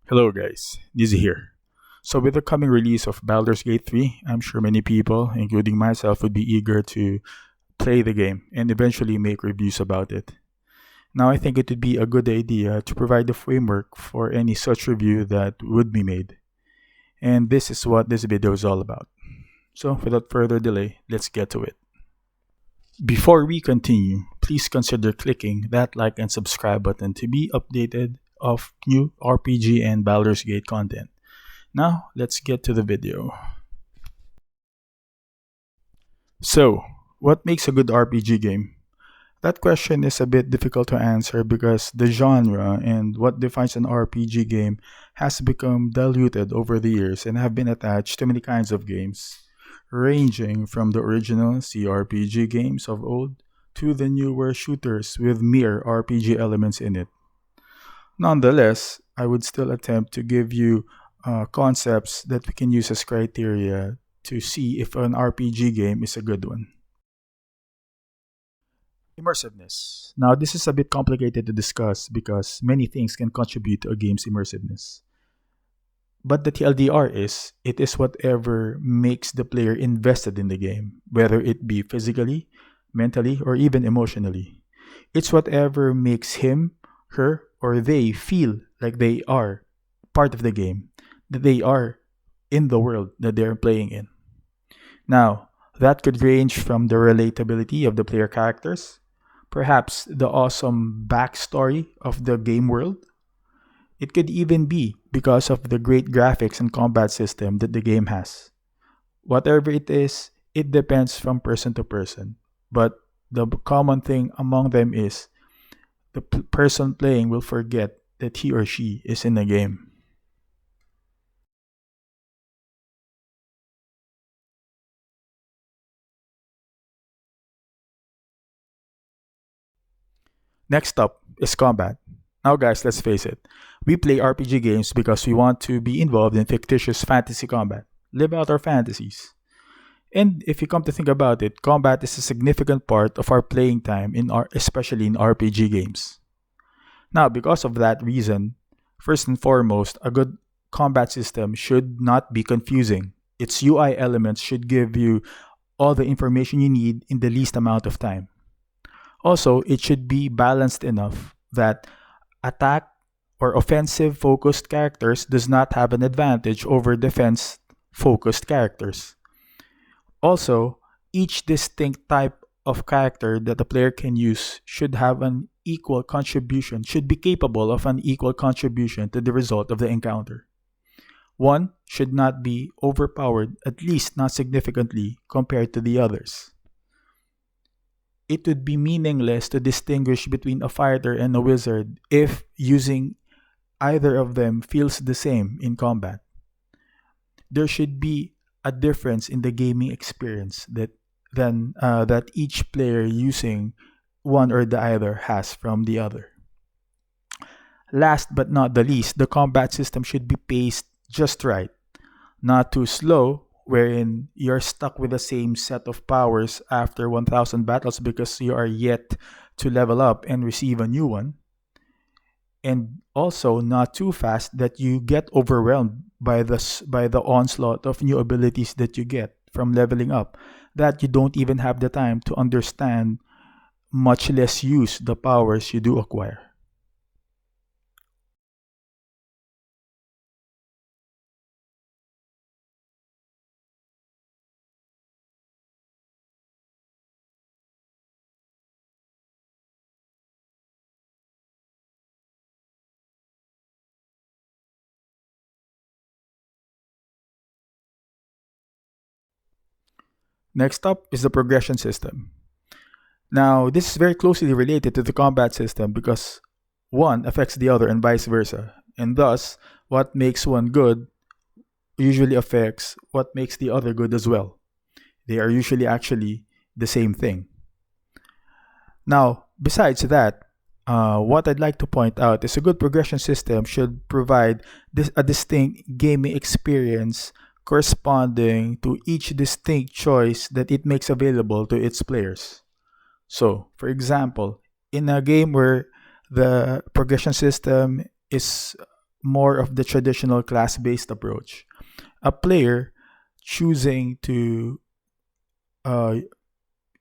Hello guys, Dizzy here. So with the coming release of Baldur's Gate 3, I'm sure many people, including myself, would be eager to play the game and eventually make reviews about it. Now I think it would be a good idea to provide the framework for any such review that would be made. And this is what this video is all about. So without further delay, let's get to it. Before we continue, please consider clicking that like and subscribe button to be updated of new RPG and Baldur's Gate content. Now, let's get to the video. So, what makes a good RPG game? That question is a bit difficult to answer because the genre and what defines an RPG game has become diluted over the years and have been attached to many kinds of games, ranging from the original CRPG games of old to the newer shooters with mere RPG elements in it. Nonetheless, I would still attempt to give you concepts that we can use as criteria to see if an RPG game is a good one. Immersiveness. Now, this is a bit complicated to discuss because many things can contribute to a game's immersiveness. But the TLDR is, it is whatever makes the player invested in the game, whether it be physically, mentally, or even emotionally. It's whatever makes him, her, or they feel like they are part of the game, that they are in the world that they're playing in. Now, that could range from the relatability of the player characters, perhaps the awesome backstory of the game world. It could even be because of the great graphics and combat system that the game has. Whatever it is, it depends from person to person. But the common thing among them is the person playing will forget that he or she is in a game. Next up is combat. Now, guys, let's face it. We play RPG games because we want to be involved in fictitious fantasy combat, live out our fantasies. And if you come to think about it, combat is a significant part of our playing time especially in RPG games. Now, because of that reason, first and foremost, a good combat system should not be confusing. Its UI elements should give you all the information you need in the least amount of time. Also, it should be balanced enough that attack or offensive focused characters does not have an advantage over defense focused characters. Also, each distinct type of character that the player can use should have an equal contribution, should be capable of an equal contribution to the result of the encounter. One should not be overpowered, at least not significantly, compared to the others. It would be meaningless to distinguish between a fighter and a wizard if using either of them feels the same in combat. There should be a difference in the gaming experience that each player using one or the other has from the other. Last but not the least, the combat system should be paced just right, not too slow, wherein you're stuck with the same set of powers after 1000 battles because you are yet to level up and receive a new one, and also not too fast that you get overwhelmed by the onslaught of new abilities that you get from leveling up that you don't even have the time to understand, much less use the powers you do acquire. Next up is the progression system. Now, this is very closely related to the combat system because one affects the other and vice versa. And thus, what makes one good usually affects what makes the other good as well. They are usually actually the same thing. Now, besides that, what I'd like to point out is a good progression system should provide a distinct gaming experience corresponding to each distinct choice that it makes available to its players. So, for example, in a game where the progression system is more of the traditional class-based approach. A player choosing to uh,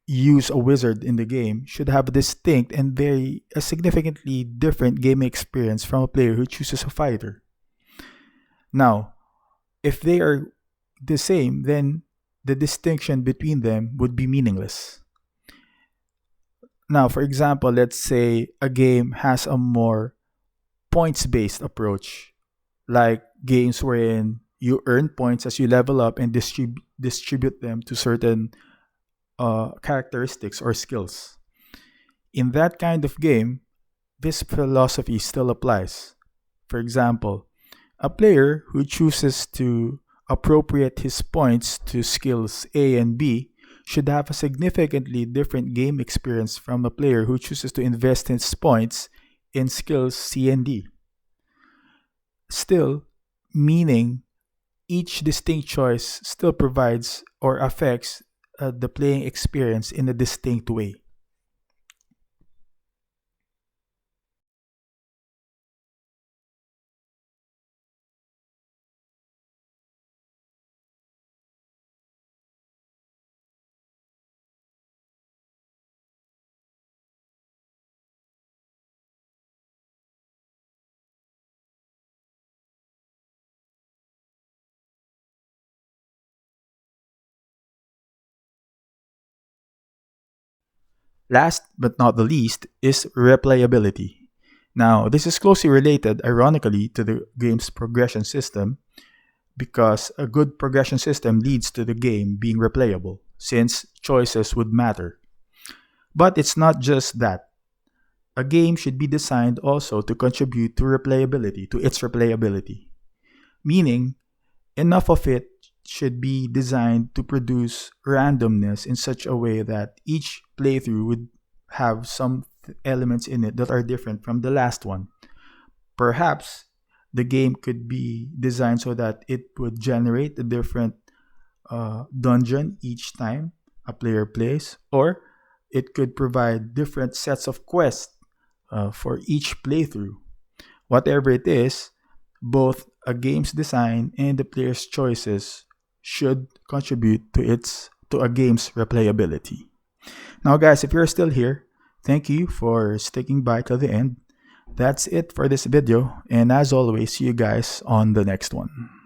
use a wizard in the game should have a distinct and very a significantly different gaming experience from a player who chooses a fighter. Now, if they are the same, then the distinction between them would be meaningless. Now, for example, let's say a game has a more points based approach, like games wherein you earn points as you level up and distribute them to certain characteristics or skills. In that kind of game, this philosophy still applies. For example, a player who chooses to appropriate his points to skills A and B should have a significantly different game experience from a player who chooses to invest his points in skills C and D. Still, meaning each distinct choice still provides or affects the playing experience in a distinct way. Last but not the least is replayability. Now, this is closely related, ironically, to the game's progression system because a good progression system leads to the game being replayable, since choices would matter. But it's not just that. A game should be designed also to contribute to replayability, to its replayability. Meaning, enough of it should be designed to produce randomness in such a way that each playthrough would have some elements in it that are different from the last one. Perhaps the game could be designed so that it would generate a different dungeon each time a player plays, or it could provide different sets of quests for each playthrough. Whatever it is, both a game's design and the player's choices should contribute to a game's replayability. Now, guys, if you're still here, thank you for sticking by till the end. That's it for this video, and as always, see you guys on the next one.